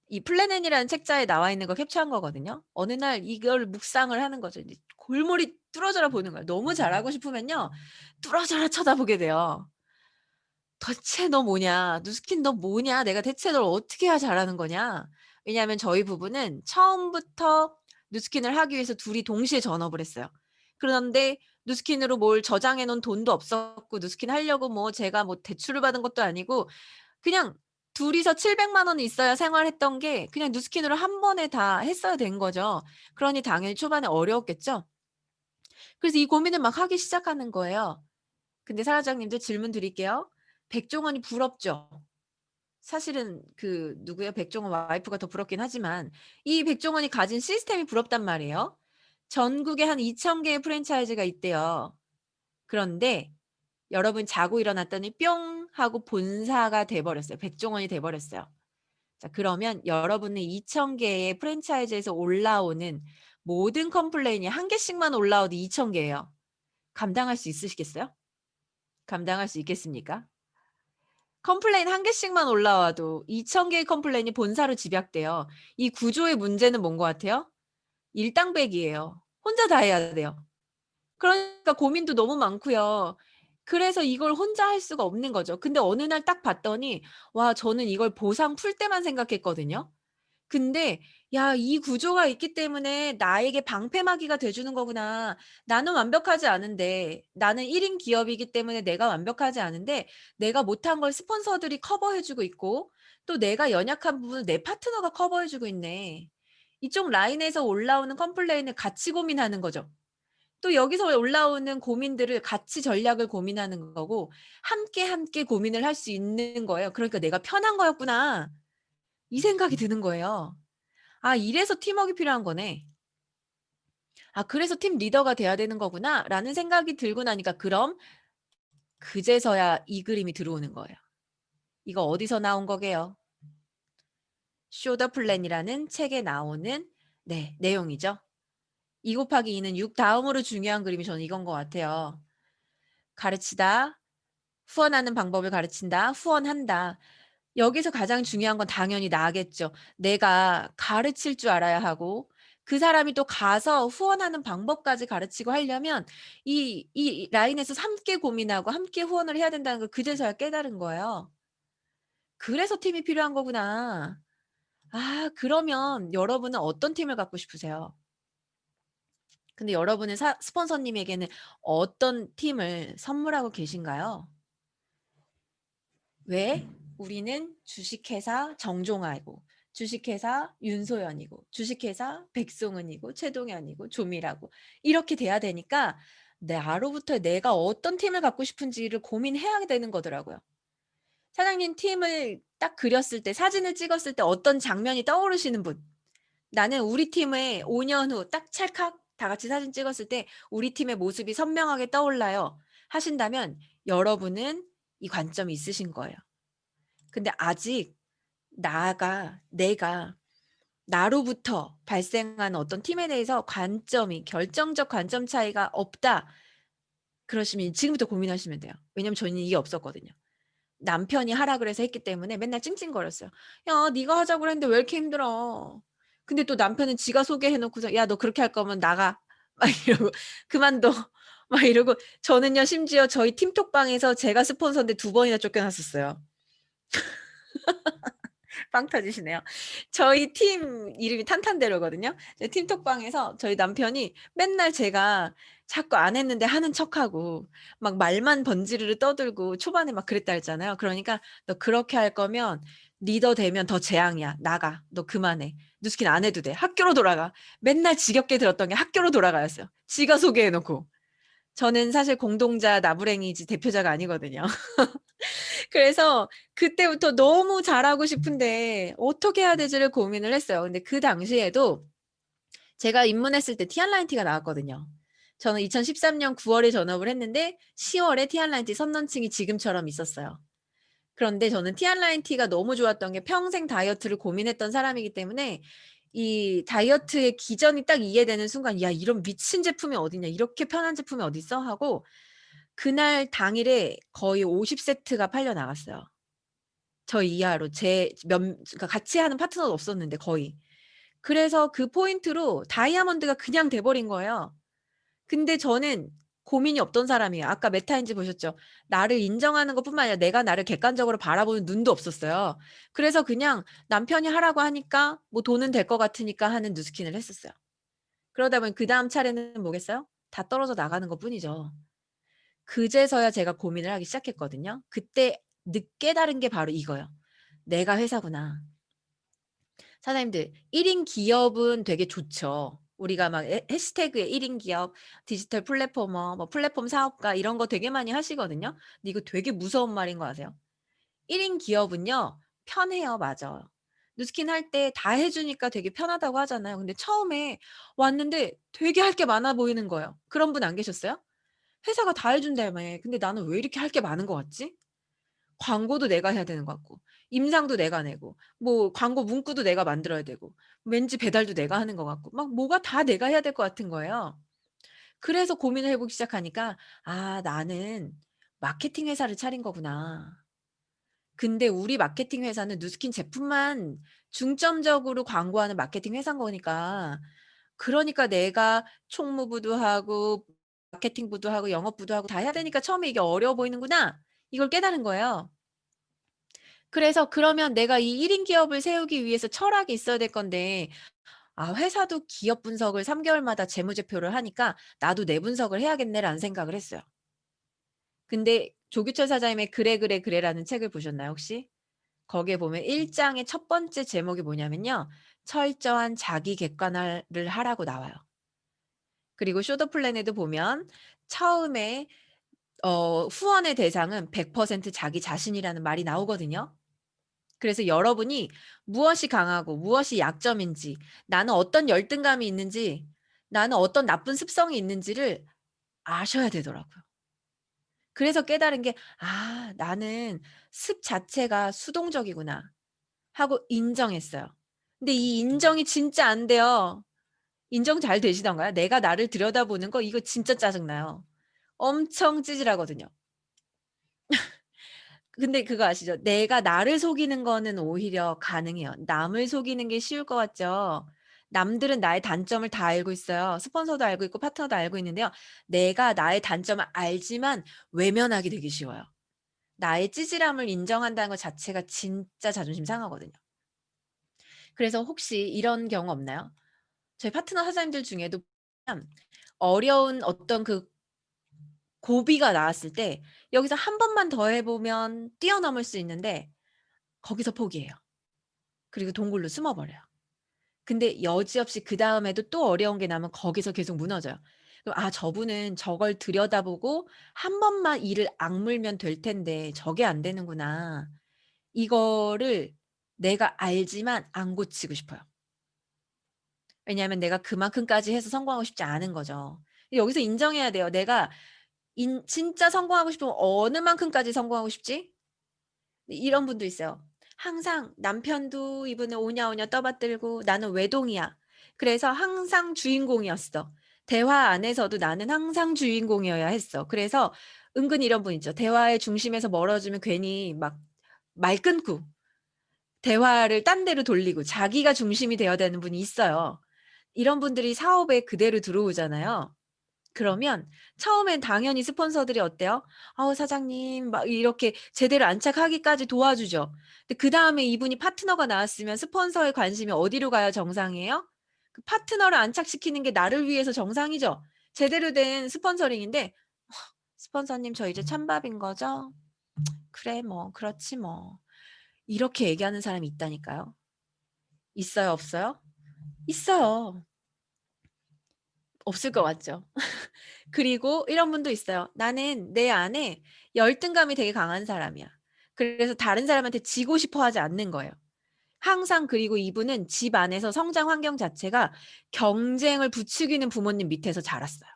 이 플래닛이라는 책자에 나와 있는 거 캡처한 거거든요. 어느 날 이걸 묵상을 하는 거죠. 이제 골머리 뚫어져라 보는 거예요. 너무 잘하고 싶으면요. 뚫어져라 쳐다보게 돼요. '대체 너 뭐냐? 누스킨 너 뭐냐? 내가 대체 널 어떻게 해야 잘하는 거냐?' 왜냐하면 저희 부부는 처음부터 누스킨을 하기 위해서 둘이 동시에 전업을 했어요. 그런데 누스킨으로 뭘 저장해 놓은 돈도 없었고 누스킨 하려고 뭐 제가 뭐 대출을 받은 것도 아니고 그냥 둘이서 700만 원이 있어야 생활했던 게 그냥 누스킨으로 한 번에 다 했어야 된 거죠. 그러니 당연히 초반에 어려웠겠죠. 그래서 이 고민을 막 하기 시작하는 거예요. 근데 사장님들 질문 드릴게요. 백종원이 부럽죠? 사실은 그 누구예요? 백종원 와이프가 더 부럽긴 하지만 이 백종원이 가진 시스템이 부럽단 말이에요. 전국에 한 2,000 개의 프랜차이즈가 있대요. 그런데 여러분 자고 일어났더니 뿅 하고 본사가 돼 버렸어요. 백종원이 돼 버렸어요. 자 그러면 여러분의 2,000 개의 프랜차이즈에서 올라오는 모든 컴플레인이 한 개씩만 올라와도 2,000 개예요. 감당할 수 있으시겠어요? 감당할 수 있겠습니까? 컴플레인 한 개씩만 올라와도 2,000 개의 컴플레인이 본사로 집약돼요. 이 구조의 문제는 뭔 것 같아요? 일당백이에요. 혼자 다 해야 돼요. 그러니까 고민도 너무 많고요. 그래서 이걸 혼자 할 수가 없는 거죠. 근데 어느 날 딱 봤더니 와 저는 이걸 보상 풀 때만 생각했거든요. 근데 '야 이 구조가 있기 때문에 나에게 방패막이가 돼 주는 거구나. 나는 완벽하지 않은데 나는 1인 기업이기 때문에 내가 완벽하지 않은데 내가 못한 걸 스폰서들이 커버해 주고 있고 또 내가 연약한 부분을 내 파트너가 커버해 주고 있네.' 이쪽 라인에서 올라오는 컴플레인을 같이 고민하는 거죠. 또 여기서 올라오는 고민들을 같이 전략을 고민하는 거고 함께 고민을 할 수 있는 거예요. 그러니까 '내가 편한 거였구나.' 이 생각이 드는 거예요. '이래서 팀웍이 필요한 거네. 그래서 팀 리더가 돼야 되는 거구나.'라는 생각이 들고 나니까 그럼 그제서야 이 그림이 들어오는 거예요. 이거 어디서 나온 거게요? 쇼 더 플랜이라는 책에 나오는 내용이죠. 2 곱하기 2는 6 다음으로 중요한 그림이 저는 이건 것 같아요. 가르치다, 후원하는 방법을 가르친다. 후원한다. 여기서 가장 중요한 건 당연히 나겠죠. 내가 가르칠 줄 알아야 하고 그 사람이 또 가서 후원하는 방법까지 가르치고 하려면 이 라인에서 함께 고민하고 함께 후원을 해야 된다는 걸 그제서야 깨달은 거예요. 그래서 팀이 필요한 거구나. 아 그러면 여러분은 어떤 팀을 갖고 싶으세요? 근데 여러분은 스폰서님에게는 어떤 팀을 선물하고 계신가요? 왜? 우리는 주식회사 정종아이고 주식회사 윤소연이고 주식회사 백송은이고 최동현이고 조미라고 이렇게 돼야 되니까 나로부터 내가 어떤 팀을 갖고 싶은지를 고민해야 되는 거더라고요. 사장님 팀을 딱 그렸을 때 사진을 찍었을 때 어떤 장면이 떠오르시는 분? 나는 우리 팀의 5년 후 딱 찰칵 다 같이 사진 찍었을 때 우리 팀의 모습이 선명하게 떠올라요. 하신다면 여러분은 이 관점이 있으신 거예요. 근데 아직 내가 나로부터 발생한 어떤 팀에 대해서 관점이 결정적 관점 차이가 없다. 그러시면 지금부터 고민하시면 돼요. 왜냐면 저는 이게 없었거든요. 남편이 하라 그래서 했기 때문에 맨날 찡찡거렸어요. "야 네가 하자고 그랬는데 왜 이렇게 힘들어." 근데 또 남편은 지가 소개해 놓고서 "야 너 그렇게 할 거면 나가." 막 이러고 "그만둬." 막 이러고 저는요 심지어 저희 팀톡방에서 제가 스폰서인데 2번이나 쫓겨났었어요. 빵 터지시네요. 저희 팀 이름이 탄탄대로거든요. 저희 팀톡방에서 저희 남편이 맨날 제가 자꾸 안 했는데 하는 척하고 막 말만 번지르르 떠들고 초반에 막 그랬다 했잖아요. 그러니까 "너 그렇게 할 거면 리더 되면 더 재앙이야. 나가. 너 그만해. 누스킨 안 해도 돼. 학교로 돌아가." 맨날 지겹게 들었던 게 학교로 돌아가였어요. 지가 소개해 놓고. 저는 사실 공동자 나부랭이지 대표자가 아니거든요. 그래서 그때부터 너무 잘하고 싶은데 어떻게 해야 되지를 고민을 했어요. 근데 그 당시에도 제가 입문했을 때 티안라인티가 나왔거든요. 저는 2013년 9월에 전업을 했는데 10월에 티안라인티 선런칭이 지금처럼 있었어요. 그런데 저는 티안라인티가 너무 좋았던 게 평생 다이어트를 고민했던 사람이기 때문에 이 다이어트의 기전이 딱 이해되는 순간 '야 이런 미친 제품이 어딨냐. 이렇게 편한 제품이 어딨어?' 하고 그날 당일에 거의 50 세트가 팔려 나갔어요. 저 이하로 그러니까 같이 하는 파트너도 없었는데 거의. 그래서 그 포인트로 다이아몬드가 그냥 돼 버린 거예요. 근데 저는 고민이 없던 사람이에요. 아까 메타인지 보셨죠? 나를 인정하는 것뿐만 아니라 내가 나를 객관적으로 바라보는 눈도 없었어요. 그래서 그냥 남편이 하라고 하니까 뭐 돈은 될 것 같으니까 하는 누스킨을 했었어요. 그러다 보니 그다음 차례는 뭐겠어요? 다 떨어져 나가는 것뿐이죠. 그제서야 제가 고민을 하기 시작했거든요. 그때 깨달은 게 바로 이거예요. '내가 회사구나.' 사장님들 1인 기업은 되게 좋죠. 우리가 막 해시태그에 1인 기업, 디지털 플랫포머, 뭐 플랫폼 사업가 이런 거 되게 많이 하시거든요. 근데 이거 되게 무서운 말인 거 아세요? 1인 기업은요. 편해요. 맞아요. 누스킨 할 때 다 해 주니까 되게 편하다고 하잖아요. 근데 처음에 왔는데 되게 할 게 많아 보이는 거예요. 그런 분 안 계셨어요? 회사가 다 해 준다며. 근데 나는 왜 이렇게 할 게 많은 것 같지? 광고도 내가 해야 되는 것 같고 임상도 내가 내고 뭐 광고 문구도 내가 만들어야 되고 왠지 배달도 내가 하는 것 같고 막 뭐가 다 내가 해야 될 것 같은 거예요. 그래서 고민을 해 보기 시작하니까 '아 나는 마케팅 회사를 차린 거구나.' 근데 우리 마케팅 회사는 누스킨 제품만 중점적으로 광고하는 마케팅 회사인 거니까 그러니까 내가 총무부도 하고 마케팅부도 하고 영업부도 하고 다 해야 되니까 처음에 이게 어려워 보이는구나. 이걸 깨달은 거예요. 그래서 그러면 내가 이 1인 기업을 세우기 위해서 철학이 있어야 될 건데 아 회사도 기업 분석을 3 개월마다 재무제표를 하니까 '나도 내 분석을 해야겠네.'라는 생각을 했어요. 근데 조규철 사장님의 그래, 그래, 그래라는 책을 보셨나요 혹시? 거기에 보면 1 장의 첫 번째 제목이 뭐냐면요. 철저한 자기 객관화를 하라고 나와요. 그리고 쇼더 플랜에도 보면 처음에 후원의 대상은 100% 자기 자신이라는 말이 나오거든요. 그래서 여러분이 무엇이 강하고 무엇이 약점인지, 나는 어떤 열등감이 있는지, 나는 어떤 나쁜 습성이 있는지를 아셔야 되더라고요. 그래서 깨달은 게 '아 나는 습 자체가 수동적이구나.' 하고 인정했어요. 근데 이 인정이 진짜 안 돼요. 인정 잘 되시던가요? 내가 나를 들여다보는 거 이거 진짜 짜증나요. 엄청 찌질하거든요. 근데 그거 아시죠? 내가 나를 속이는 거는 오히려 가능해요. 남을 속이는 게 쉬울 것 같죠? 남들은 나의 단점을 다 알고 있어요. 스폰서도 알고 있고 파트너도 알고 있는데요. 내가 나의 단점을 알지만 외면하기 되게 쉬워요. 나의 찌질함을 인정한다는 것 자체가 진짜 자존심 상하거든요. 그래서 혹시 이런 경우 없나요? 저희 파트너 사장님들 중에도 어려운 어떤 그 고비가 나왔을 때 여기서 한 번만 더 해 보면 뛰어넘을 수 있는데 거기서 포기해요. 그리고 동굴로 숨어 버려요. 근데 여지없이 그다음에도 또 어려운 게 나면 거기서 계속 무너져요. 그럼 '아 저분은 저걸 들여다보고 한 번만 이를 악물면 될 텐데 저게 안 되는구나.' 이거를 내가 알지만 안 고치고 싶어요. 왜냐하면 내가 그만큼까지 해서 성공하고 싶지 않은 거죠. 여기서 인정해야 돼요. 내가 진짜 성공하고 싶으면 어느 만큼까지 성공하고 싶지? 이런 분도 있어요. 항상 남편도 이분은 오냐오냐 떠받들고 나는 외동이야. 그래서 항상 주인공이었어. 대화 안에서도 나는 항상 주인공이어야 했어. 그래서 은근 이런 분 있죠. 대화의 중심에서 멀어지면 괜히 막 말 끊고 대화를 딴 데로 돌리고 자기가 중심이 되어야 되는 분이 있어요. 이런 분들이 사업에 그대로 들어오잖아요. 그러면 처음엔 당연히 스폰서들이 어때요? "아우 사장님." 막 이렇게 제대로 안착하기까지 도와주죠. 근데 그다음에 이분이 파트너가 나왔으면 스폰서의 관심이 어디로 가야 정상이에요? 그 파트너를 안착시키는 게 나를 위해서 정상이죠. 제대로 된 스폰서링인데 "스폰서님 저 이제 찬밥인 거죠? 그래 뭐 그렇지 뭐." 이렇게 얘기하는 사람이 있다니까요. 있어요, 없어요? 있어요. 없을 것 같죠. 그리고 이런 분도 있어요. 나는 내 안에 열등감이 되게 강한 사람이야. 그래서 다른 사람한테 지고 싶어 하지 않는 거예요. 항상 그리고 이분은 집 안에서 성장 환경 자체가 경쟁을 부추기는 부모님 밑에서 자랐어요.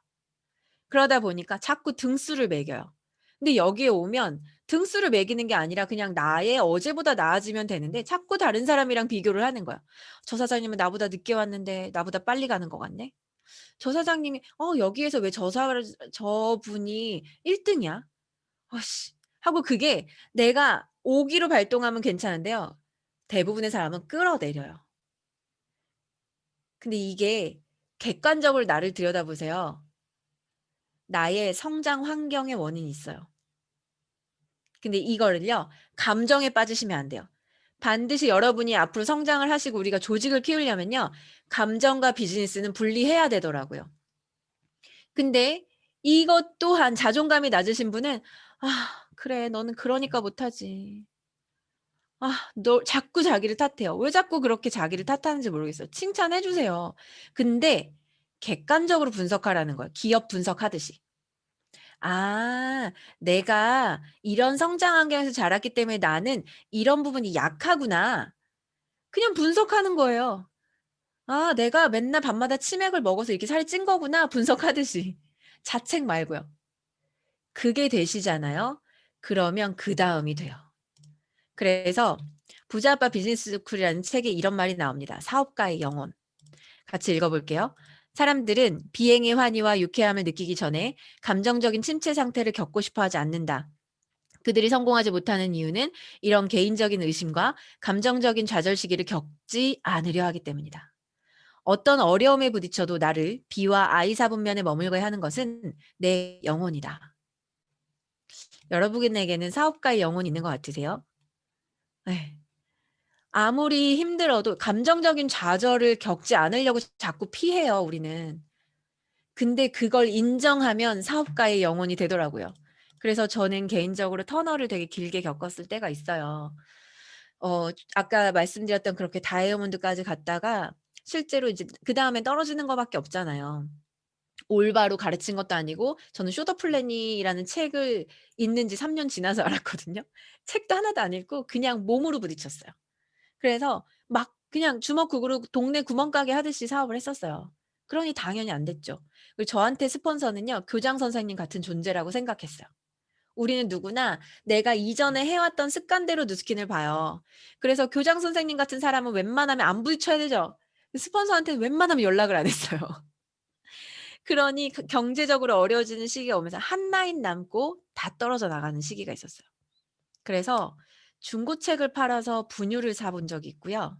그러다 보니까 자꾸 등수를 매겨요. 근데 여기에 오면 등수를 매기는 게 아니라 그냥 나의 어제보다 나아지면 되는데 자꾸 다른 사람이랑 비교를 하는 거야. "저 사장님은 나보다 늦게 왔는데 나보다 빨리 가는 것 같네." 저 사장님이 여기에서 왜 저분이 1 등이야? 아씨 하고 그게 내가 오기로 발동하면 괜찮은데요. 대부분의 사람은 끌어내려요. 근데 이게 객관적으로 나를 들여다보세요. 나의 성장 환경의 원인이 있어요. 근데 이거를요. 감정에 빠지시면 안 돼요. 반드시 여러분이 앞으로 성장을 하시고 우리가 조직을 키우려면요. 감정과 비즈니스는 분리해야 되더라고요. 근데 이것 또한 자존감이 낮으신 분은 '아 그래 너는 그러니까 못하지.' 너 자꾸 자기를 탓해요. 왜 자꾸 그렇게 자기를 탓하는지 모르겠어요. 칭찬해 주세요. 근데 객관적으로 분석하라는 거예요, 기업 분석하듯이. '아 내가 이런 성장 환경에서 자랐기 때문에 나는 이런 부분이 약하구나.' 그냥 분석하는 거예요. '아 내가 맨날 밤마다 치맥을 먹어서 이렇게 살이 찐 거구나.' 분석하듯이. 자책 말고요. 그게 되시잖아요. 그러면 그다음이 돼요. 그래서 부자 아빠 비즈니스 스쿨이라는 책에 이런 말이 나옵니다. 사업가의 영혼. 같이 읽어 볼게요. 사람들은 비행의 환희와 유쾌함을 느끼기 전에 감정적인 침체 상태를 겪고 싶어 하지 않는다. 그들이 성공하지 못하는 이유는 이런 개인적인 의심과 감정적인 좌절 시기를 겪지 않으려 하기 때문이다. 어떤 어려움에 부딪혀도 나를 비와 아이사 분면에 머물게 하는 것은 내 영혼이다. 여러분에게는 사업가의 영혼이 있는 것 같으세요? 예. 아무리 힘들어도 감정적인 좌절을 겪지 않으려고 자꾸 피해요, 우리는. 근데 그걸 인정하면 사업가의 영혼이 되더라고요. 그래서 저는 개인적으로 터널을 되게 길게 겪었을 때가 있어요. 아까 말씀드렸던 그렇게 다이아몬드까지 갔다가 실제로 이제 그다음엔 떨어지는 거 밖에 없잖아요. 올바로 가르친 것도 아니고 저는 쇼더 플래닝이라는 책을 읽는 지 3년 지나서 알았거든요. 책도 하나도 안 읽고 그냥 몸으로 부딪혔어요. 그래서 막 그냥 주먹구구로 동네 구멍가게 하듯이 사업을 했었어요. 그러니 당연히 안 됐죠. 그리고 저한테 스폰서는요. 교장 선생님 같은 존재라고 생각했어요. 우리는 누구나 내가 이전에 해왔던 습관대로 뉴스킨을 봐요. 그래서 교장 선생님 같은 사람은 웬만하면 안 부딪혀야 되죠. 스폰서한테는 웬만하면 연락을 안 했어요. 그러니 경제적으로 어려워지는 시기가 오면서 한 라인 남고 다 떨어져 나가는 시기가 있었어요. 그래서 중고책을 팔아서 분유를 사본 적이 있고요.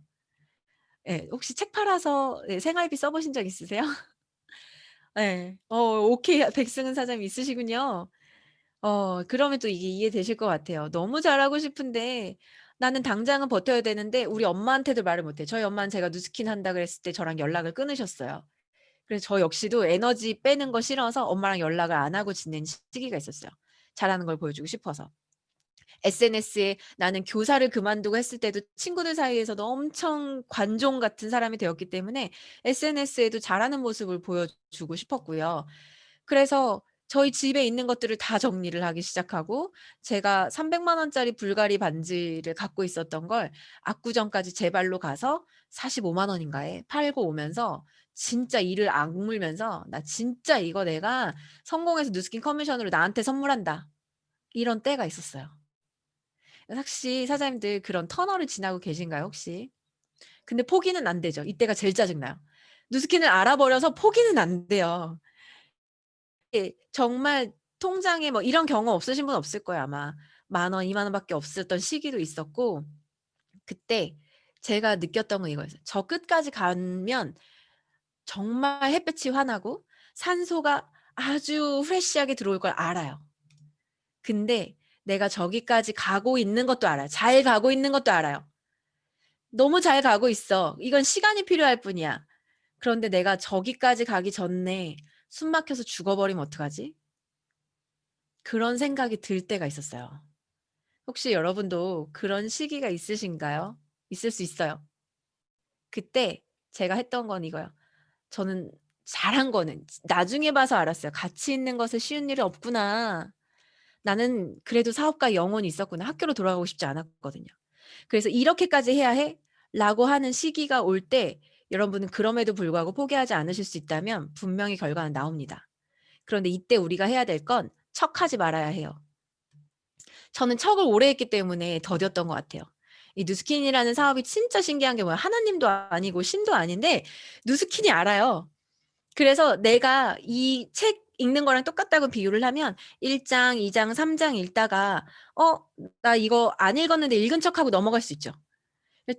예. 혹시 책 팔아서 예 생활비 써 보신 적 있으세요? 예. 오케이 백승은 사장님 있으시군요. 그러면 또 이게 이해되실 것 같아요. 너무 잘하고 싶은데 나는 당장은 버텨야 되는데 우리 엄마한테도 말을 못 해요. 저희 엄마는 제가 누스킨 한다 그랬을 때 저랑 연락을 끊으셨어요. 그래서 저 역시도 에너지 빼는 거 싫어서 엄마랑 연락을 안 하고 지낸 시기가 있었어요. 잘하는 걸 보여주고 싶어서. SNS에 나는 교사를 그만두고 했을 때도 친구들 사이에서도 엄청 관종 같은 사람이 되었기 때문에 SNS에도 잘하는 모습을 보여주고 싶었고요. 그래서 저희 집에 있는 것들을 다 정리를 하기 시작하고 제가 300만 원짜리 불가리 반지를 갖고 있었던 걸 압구정까지 제 발로 가서 45만 원인가에 팔고 오면서 진짜 이를 악물면서 '나 진짜 이거 내가 성공해서 누스킨 커미션으로 나한테 선물한다.' 이런 때가 있었어요. 혹시 사장님들 그런 터널을 지나고 계신가요 혹시? 근데 포기는 안 되죠. 이때가 제일 짜증나요. 누스킨을 알아버려서 포기는 안 돼요. 예. 정말 통장에 뭐 이런 경험 없으신 분 없을 거예요 아마. 10,000원, 20,000원 밖에 없었던 시기도 있었고 그때 제가 느꼈던 건 이거였어요. 저 끝까지 가면 정말 햇볕이 환하고 산소가 아주 프레시하게 들어올 걸 알아요. 근데 내가 저기까지 가고 있는 것도 알아요. 잘 가고 있는 것도 알아요. 너무 잘 가고 있어. 이건 시간이 필요할 뿐이야. 그런데 내가 저기까지 가기 전에 숨 막혀서 죽어버리면 어떡하지? 그런 생각이 들 때가 있었어요. 혹시 여러분도 그런 시기가 있으신가요? 있을 수 있어요. 그때 제가 했던 건 이거예요. 저는 잘한 거는 나중에 봐서 알았어요. '가치 있는 것은 쉬운 일이 없구나. 나는 그래도 사업가 영혼이 있었구나.' 학교로 돌아가고 싶지 않았거든요. 그래서 '이렇게까지 해야 해?'라고 하는 시기가 올 때 여러분은 그럼에도 불구하고 포기하지 않으실 수 있다면 분명히 결과는 나옵니다. 그런데 이때 우리가 해야 될 건 척하지 말아야 해요. 저는 척을 오래 했기 때문에 더뎠던 것 같아요. 이 누스킨이라는 사업이 진짜 신기한 게 뭐야 하나님도 아니고 신도 아닌데 누스킨이 알아요. 그래서 내가 이 책 읽는 거랑 똑같다고 비유를 하면 1 장, 2 장, 3장 읽다가 '나 이거 안 읽었는데.' 읽은 척하고 넘어갈 수 있죠.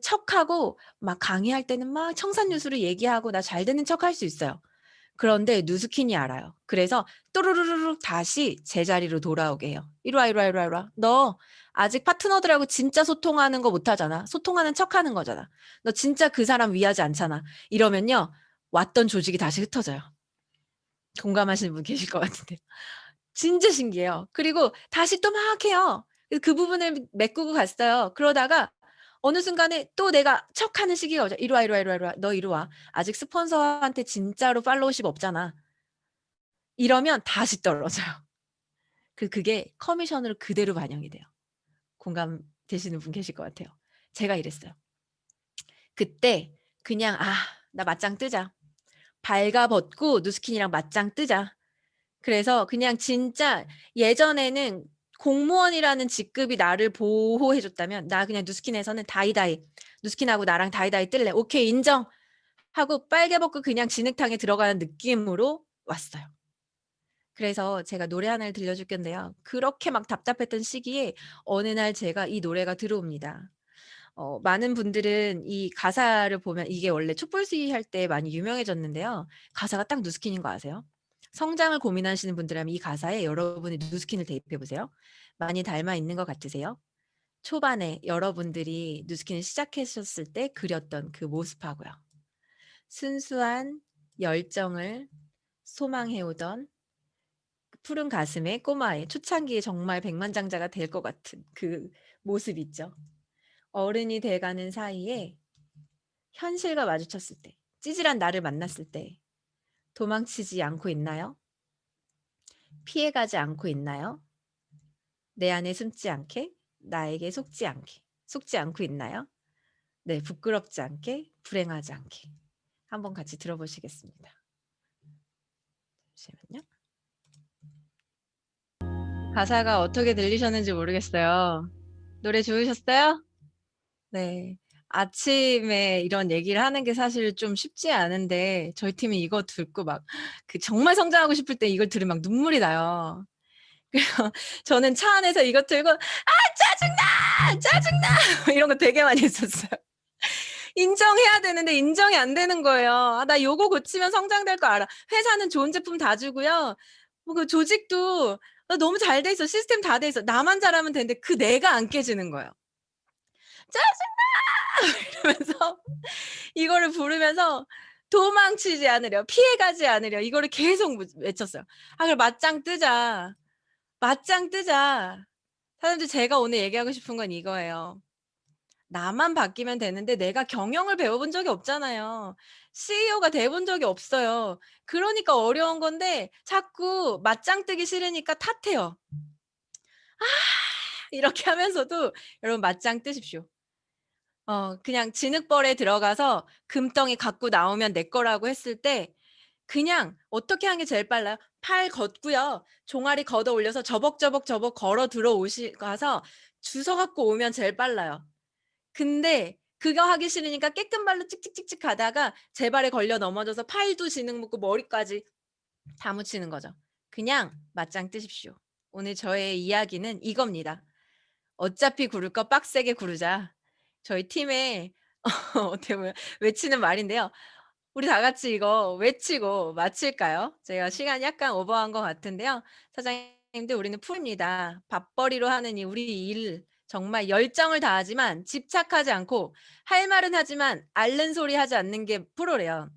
척하고 막 강의할 때는 막 청산유수를 얘기하고 나 잘 듣는 척할 수 있어요. 그런데 누스킨이 알아요. 그래서 또르르르륵 다시 제자리로 돌아오게 해요. "이리 와, 이리 와, 이리 와, 이리 와. 너 아직 파트너들하고 진짜 소통하는 거 못하잖아. 소통하는 척하는 거잖아. 너 진짜 그 사람 위하지 않잖아." 이러면요. 왔던 조직이 다시 흩어져요. 공감하시는 분 계실 것 같은데요. 진짜 신기해요. 그리고 다시 또 막 해요. 그래서 그 부분을 메꾸고 갔어요. 그러다가 어느 순간에 또 내가 척하는 시기가 오죠. "이리 와, 이리 와, 이리 와, 이리 와. 너 이리 와. 아직 스폰서한테 진짜로 팔로우십 없잖아." 이러면 다시 떨어져요. 그게 커미션으로 그대로 반영이 돼요. 공감되시는 분 계실 것 같아요. 제가 이랬어요. 그때 그냥 '아 나 맞짱 뜨자. 발가벗고 누스킨이랑 맞짱 뜨자.' 그래서 그냥 진짜 예전에는 공무원이라는 직급이 나를 보호해 줬다면 나 그냥 누스킨에서는 다이다이 '누스킨하고 나랑 다이다이 뜰래. 오케이 인정.' 하고 빨개 벗고 그냥 진흙탕에 들어가는 느낌으로 왔어요. 그래서 제가 노래 하나를 들려줄 건데요. 그렇게 막 답답했던 시기에 어느 날 제가 이 노래가 들어옵니다. 많은 분들은 이 가사를 보면 이게 원래 촛불시위 할 때 많이 유명해졌는데요. 가사가 딱 누스킨인 거 아세요? 성장을 고민하시는 분들이라면 이 가사에 여러분이 누스킨을 대입해 보세요. 많이 닮아 있는 것 같으세요? 초반에 여러분들이 누스킨을 시작하셨을 때 그렸던 그 모습하고요. 순수한 열정을 소망해 오던 푸른 가슴의 꼬마의 초창기에 정말 백만장자가 될 것 같은 그 모습 있죠. 어른이 돼 가는 사이에 현실과 마주쳤을 때, 찌질한 나를 만났을 때 도망치지 않고 있나요? 피해 가지 않고 있나요? 내 안에 숨지 않게, 나에게 속지 않고 있나요? 네, 부끄럽지 않게, 불행하지 않게. 한번 같이 들어보시겠습니다. 잠시만요. 가사가 어떻게 들리셨는지 모르겠어요. 노래 좋으셨어요? 네. 아침에 이런 얘기를 하는 게 사실 좀 쉽지 않은데 저희 팀이 이거 듣고 막 정말 성장하고 싶을 때 이걸 들으면 막 눈물이 나요. 그래서 저는 차 안에서 이거 틀고 "아 짜증나! 짜증나! 이런 거 되게 많이 했었어요. 인정해야 되는데 인정이 안 되는 거예요. 아, 나 요거 고치면 성장될 거 알아. 회사는 좋은 제품 다 주고요. 뭐 그 조직도 너무 잘 돼 있어. 시스템 다 돼 있어. 나만 잘하면 되는데 그 내가 안 깨지는 거예요. 짜증나! 이러면서 이거를 부르면서 도망치지 않으려, 피해가지 않으려 이거를 계속 외쳤어요. 아, 그래 맞짱 뜨자. 맞짱 뜨자. 사람들 제가 오늘 얘기하고 싶은 건 이거예요. 나만 바뀌면 되는데 내가 경영을 배워본 적이 없잖아요. CEO가 돼 본 적이 없어요. 그러니까 어려운 건데 자꾸 맞짱 뜨기 싫으니까 탓해요. 아, 이렇게 하면서도 여러분 맞짱 뜨십시오. 그냥 진흙벌에 들어가서 금덩이 갖고 나오면 내 거라고 했을 때 그냥 어떻게 하는 게 제일 빨라요? 팔 걷고요. 종아리 걷어 올려서 저벅저벅 걸어 가서 주워 갖고 오면 제일 빨라요. 근데 그거 하기 싫으니까 깨끗 발로 찍찍찍찍 가다가 제 발에 걸려 넘어져서 팔도 진흙 묻고 머리까지 다 묻히는 거죠. 그냥 맞짱 뜨십시오. 오늘 저의 이야기는 이겁니다. 어차피 구를 거 빡세게 구르자. 저희 팀에 어떻게 보면 외치는 말인데요. 우리 다 같이 이거 외치고 마칠까요? 제가 시간이 약간 오버한 것 같은데요. 사장님들 우리는 프로입니다. 밥벌이로 하는 이 우리 일 정말 열정을 다하지만 집착하지 않고 할 말은 하지만 앓는 소리 하지 않는 게 프로래요.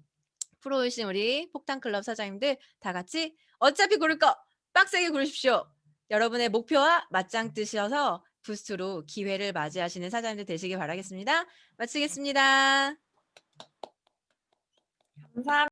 프로이신 우리 폭탄클럽 사장님들 다 같이 어차피 구를 거 빡세게 구르십시오. 여러분의 목표와 맞짱 뜨셔서 부스트로 기회를 맞이하시는 사장님들 되시길 바라겠습니다. 마치겠습니다. 감사합니다.